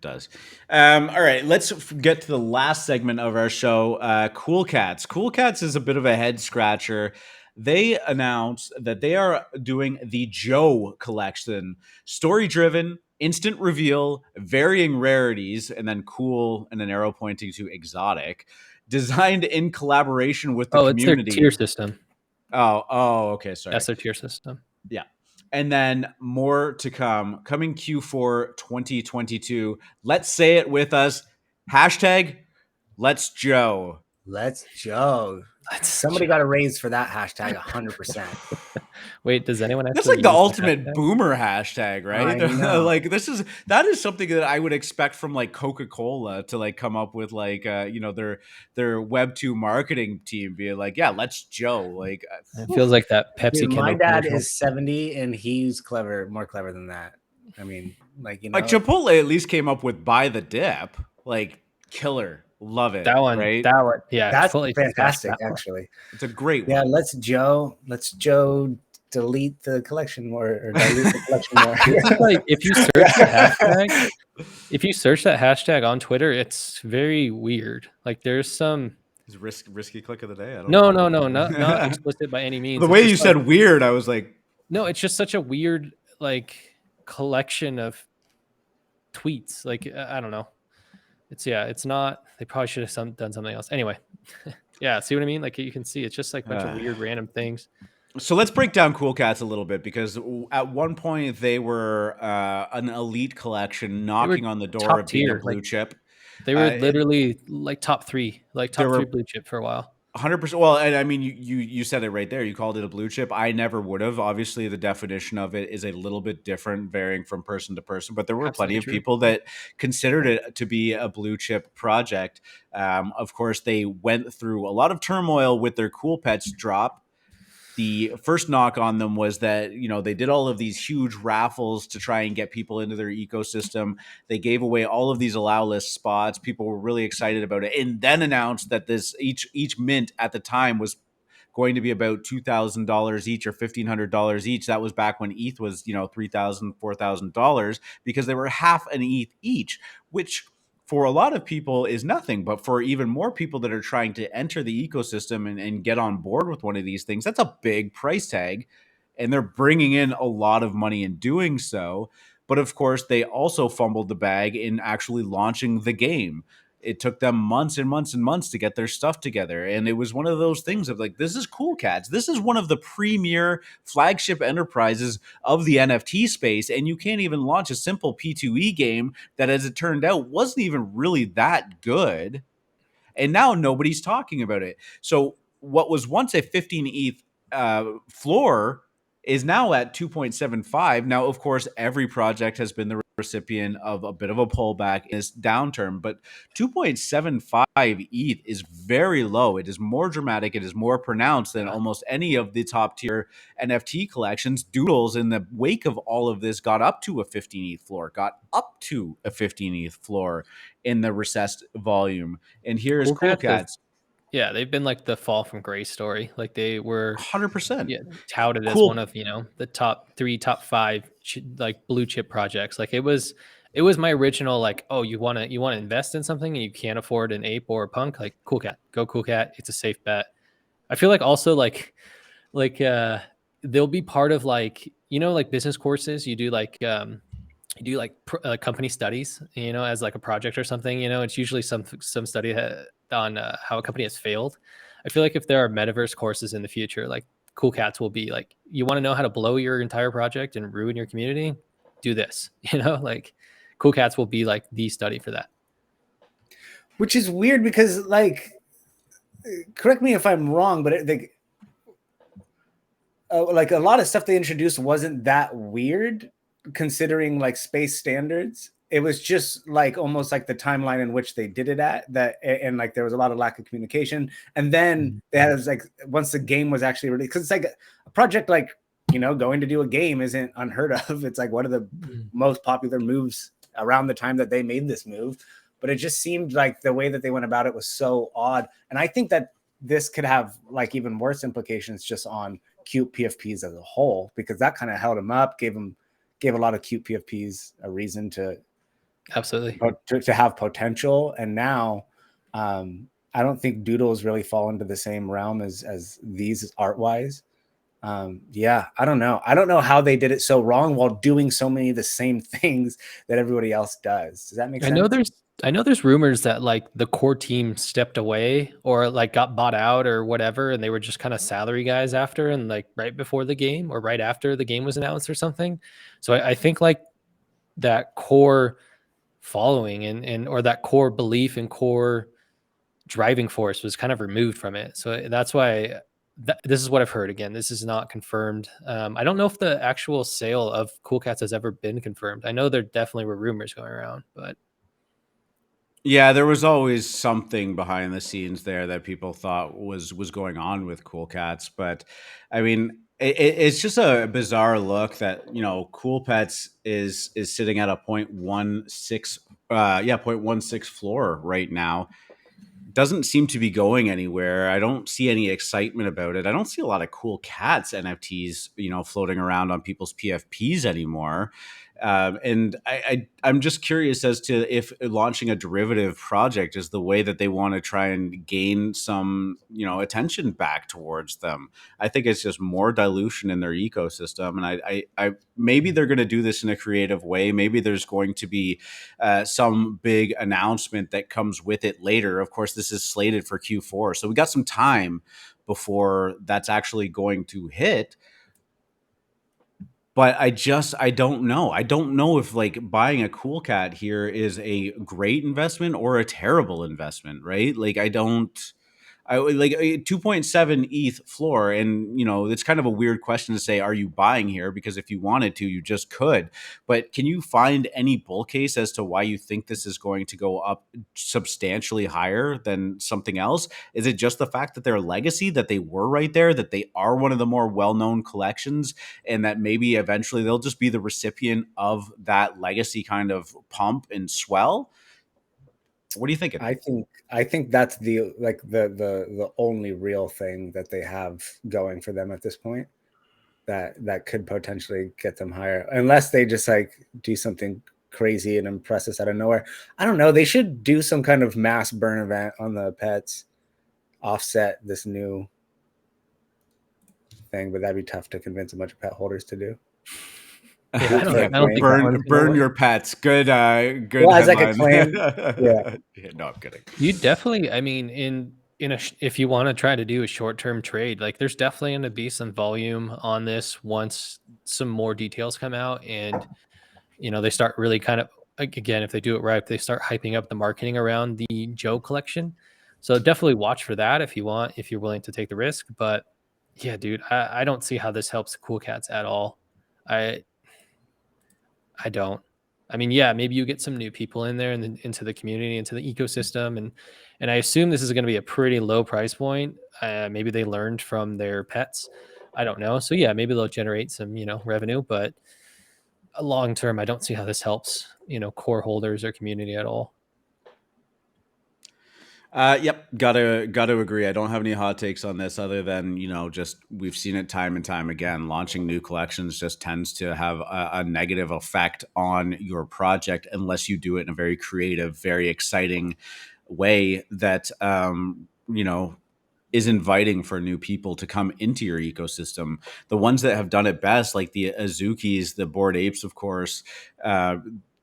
does. All right, let's get to the last segment of our show. Cool Cats. Cool Cats is a bit of a head scratcher. They announced that they are doing the Joe collection, story driven, instant reveal, varying rarities, and then cool and an arrow pointing to exotic, designed in collaboration with the Oh, it's their tier community. system. Okay, sorry. That's their tier system. Yeah. And then more to come, coming Q4 2022. Let's say it with us. Hashtag Let's Joe. Let's Joe. Somebody got a raise for that hashtag 100%. Wait, does anyone actually? That's like the use ultimate hashtag? boomer hashtag, right? I know. Like that is something that I would expect from like Coca-Cola to like come up with like their Web2 marketing team being like, yeah, let's Joe. Like It feels like that Pepsi. Dude, my Kindle dad commercial. is 70 and he's more clever than that. I mean, like, you know, like Chipotle at least came up with buy the dip. Like killer. Love it. That one, right? that one, yeah, that's Chipotle fantastic. that one. Actually, It's a great yeah. one. Let's Joe delete the collection more, or dilute the collection more. Like if you search the hashtag, if you search that hashtag on Twitter, it's very weird. Like there's some Is risky click of the day? I don't no, know. not explicit by any means. The It's way just you said weird, I was like, no, it's just such a weird like collection of tweets. Like I don't know. It's not. They probably should have done something else. Anyway, yeah, see what I mean? Like you can see, it's just like a bunch of weird random things. So let's break down Cool Cats a little bit, because at one point they were an elite collection knocking on the door of being a blue chip. They were literally like top three blue chip for a while. 100%. Well, and I mean, you said it right there. You called it a blue chip. I never would have. Obviously, the definition of it is a little bit different, varying from person to person. But there were plenty of people that considered it to be a blue chip project. Of course, they went through a lot of turmoil with their Cool Pets drop. The first knock on them was that, they did all of these huge raffles to try and get people into their ecosystem. They gave away all of these allow list spots. People were really excited about it, and then announced that each mint at the time was going to be about $2,000 each or $1,500 each. That was back when ETH was, $3,000, $4,000, because they were half an ETH each, which for a lot of people is nothing, but for even more people that are trying to enter the ecosystem and get on board with one of these things, that's a big price tag, and they're bringing in a lot of money in doing so. But of course, they also fumbled the bag in actually launching the game. It took them months and months and months to get their stuff together. And it was one of those things of like, this is Cool Cats. This is one of the premier flagship enterprises of the NFT space. And you can't even launch a simple P2E game that, as it turned out, wasn't even really that good. And now nobody's talking about it. So what was once a 15 ETH floor is now at 2.75. Now, of course, every project has been the recipient of a bit of a pullback in this downturn, but 2.75 ETH is very low. It is more dramatic. It is more pronounced than almost any of the top tier NFT collections. Doodles, in the wake of all of this, got up to a 15 ETH floor, in the recessed volume. And here's Cool Cats. Yeah, they've been like the fall from grace story. Like they were 100% touted as one of the top 5 like blue chip projects. Like it was my original like, oh, you want to invest in something and you can't afford an ape or a punk, like Cool Cat, go Cool Cat. It's a safe bet. I feel like also like they'll be part of like like business courses. You do like company studies, as like a project or something. It's usually some study on how a company has failed. I feel like if there are metaverse courses in the future, like Cool Cats will be like, you want to know how to blow your entire project and ruin your community, do this. Like Cool Cats will be like the study for that. Which is weird because, like, correct me if I'm wrong, but like a lot of stuff they introduced wasn't that weird considering like space standards. It was just like almost like the timeline in which they did it at that, and like there was a lot of lack of communication. And then they had like, once the game was actually released, because it's like a project like, going to do a game isn't unheard of. It's like one of the most popular moves around the time that they made this move. But it just seemed like the way that they went about it was so odd. And I think that this could have like even worse implications just on cute PFPs as a whole, because that kind of held them up, gave a lot of cute PFPs a reason to Absolutely. to have potential. And now, I don't think Doodles really fall into the same realm as these art wise. Yeah, I don't know. I don't know how they did it so wrong while doing so many of the same things that everybody else does. Does that make sense? I know there's rumors that like the core team stepped away or like got bought out or whatever, and they were just kind of salary guys after and like right before the game or right after the game was announced or something. So I think like that core following and or that core belief and core driving force was kind of removed from it. So that's why this is what I've heard. Again, this is not confirmed. I don't know if the actual sale of Cool Cats has ever been confirmed. I know there definitely were rumors going around, but Yeah, there was always something behind the scenes there that people thought was going on with Cool Cats, but I mean, it's just a bizarre look that Cool Pets is sitting at a 0.16, 0.16 floor right now. Doesn't seem to be going anywhere. I don't see any excitement about it. I don't see a lot of Cool Cats NFTs, floating around on people's PFPs anymore. And I'm just curious as to if launching a derivative project is the way that they want to try and gain some, attention back towards them. I think it's just more dilution in their ecosystem, and I maybe they're going to do this in a creative way. Maybe there's going to be some big announcement that comes with it later. Of course, this is slated for Q4, so we got some time before that's actually going to hit. But I don't know. I don't know if like buying a Cool Cat here is a great investment or a terrible investment, right? Like I like a 2.7 ETH floor. And, it's kind of a weird question to say, are you buying here? Because if you wanted to, you just could. But can you find any bull case as to why you think this is going to go up substantially higher than something else? Is it just the fact that their legacy, that they were right there, that they are one of the more well known collections, and that maybe eventually they'll just be the recipient of that legacy kind of pump and swell? What are you thinking? I think that's the only real thing that they have going for them at this point that could potentially get them higher, unless they just like do something crazy and impress us out of nowhere. I don't know. They should do some kind of mass burn event on the pets, offset this new thing, but that'd be tough to convince a bunch of pet holders to do. yeah, I don't think that one's gonna Burn work. your pets. Good good Well, as like a headline. claim, yeah. Yeah, no, I'm kidding. You definitely, I mean, if you want to try to do a short-term trade, like there's definitely going to be some volume on this once some more details come out and they start really kind of like, again, if they do it right, they start hyping up the marketing around the Joe collection. So definitely watch for that if you want, if you're willing to take the risk. But yeah, dude, I don't see how this helps Cool Cats at all. I I don't. I mean, yeah, maybe you get some new people in there and into the community, into the ecosystem, and I assume this is going to be a pretty low price point. Maybe they learned from their pets. I don't know. So yeah, maybe they'll generate some revenue, but long term, I don't see how this helps core holders or community at all. Yep, gotta agree. I don't have any hot takes on this other than just we've seen it time and time again. Launching new collections just tends to have a negative effect on your project unless you do it in a very creative, very exciting way that is inviting for new people to come into your ecosystem. The ones that have done it best, like the Azukis, the Bored Apes, of course, uh,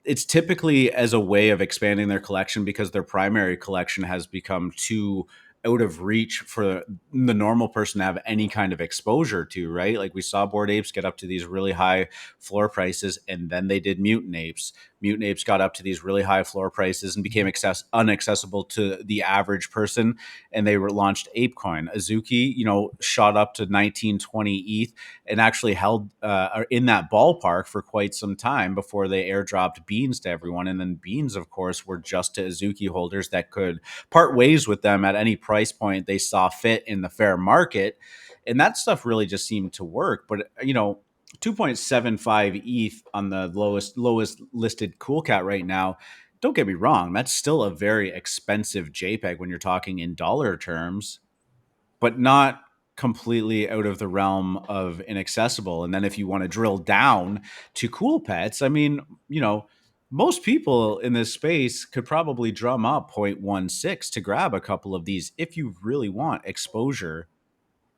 it's typically as a way of expanding their collection because their primary collection has become too out of reach for the normal person to have any kind of exposure to, right? Like we saw Bored Apes get up to these really high floor prices, and then they did Mutant Apes. Mutant Apes got up to these really high floor prices and became unaccessible to the average person, and they were launched ApeCoin. Azuki, shot up to 1920 ETH and actually held in that ballpark for quite some time before they airdropped Beans to everyone. And then Beans, of course, were just to Azuki holders that could part ways with them at any price point they saw fit in the fair market. And that stuff really just seemed to work. But 2.75 ETH on the lowest listed Cool Cat right now. Don't get me wrong, that's still a very expensive JPEG when you're talking in dollar terms, but not completely out of the realm of inaccessible. And then if you want to drill down to Cool Pets, I mean, most people in this space could probably drum up 0.16 to grab a couple of these if you really want exposure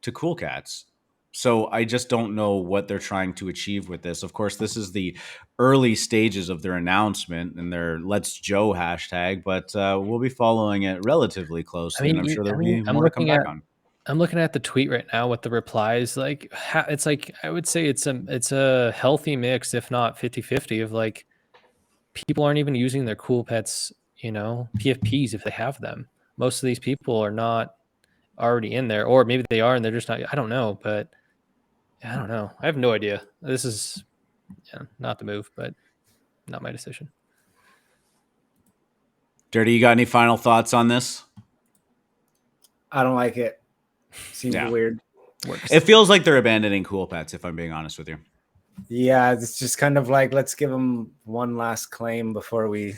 to Cool Cats. So I just don't know what they're trying to achieve with this. Of course, this is the early stages of their announcement and their Let's Joe hashtag, but we'll be following it relatively closely, and I'm sure there'll be more to come back on. I'm looking at the tweet right now with the replies. Like, it's like, I would say it's a healthy mix, if not 50-50, of like, people aren't even using their Cool Pets, PFPs if they have them. Most of these people are not already in there, or maybe they are and they're just not. I don't know, but I don't know. I have no idea. This is not the move, but not my decision. Dirty, you got any final thoughts on this? I don't like it. Seems weird. It feels like they're abandoning Cool Pets, if I'm being honest with you. Yeah, it's just kind of like, let's give them one last claim before we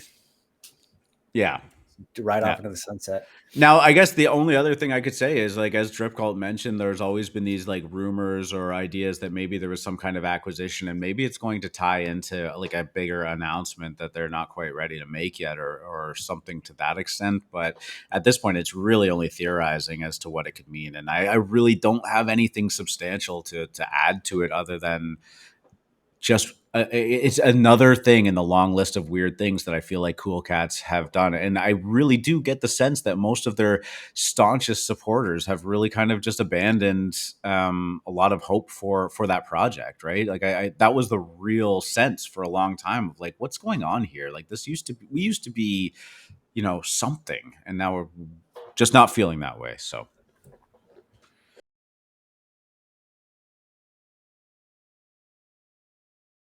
ride off into the sunset. Now, I guess the only other thing I could say is, like, as Drip Cult mentioned, there's always been these like rumors or ideas that maybe there was some kind of acquisition, and maybe it's going to tie into like a bigger announcement that they're not quite ready to make yet, or something to that extent. But at this point, it's really only theorizing as to what it could mean, and I really don't have anything substantial to add to it other than just it's another thing in the long list of weird things that I feel like Cool Cats have done. And I really do get the sense that most of their staunchest supporters have really kind of just abandoned a lot of hope for that project, right? Like I that was the real sense for a long time of like, what's going on here? Like we used to be, something, and now we're just not feeling that way. So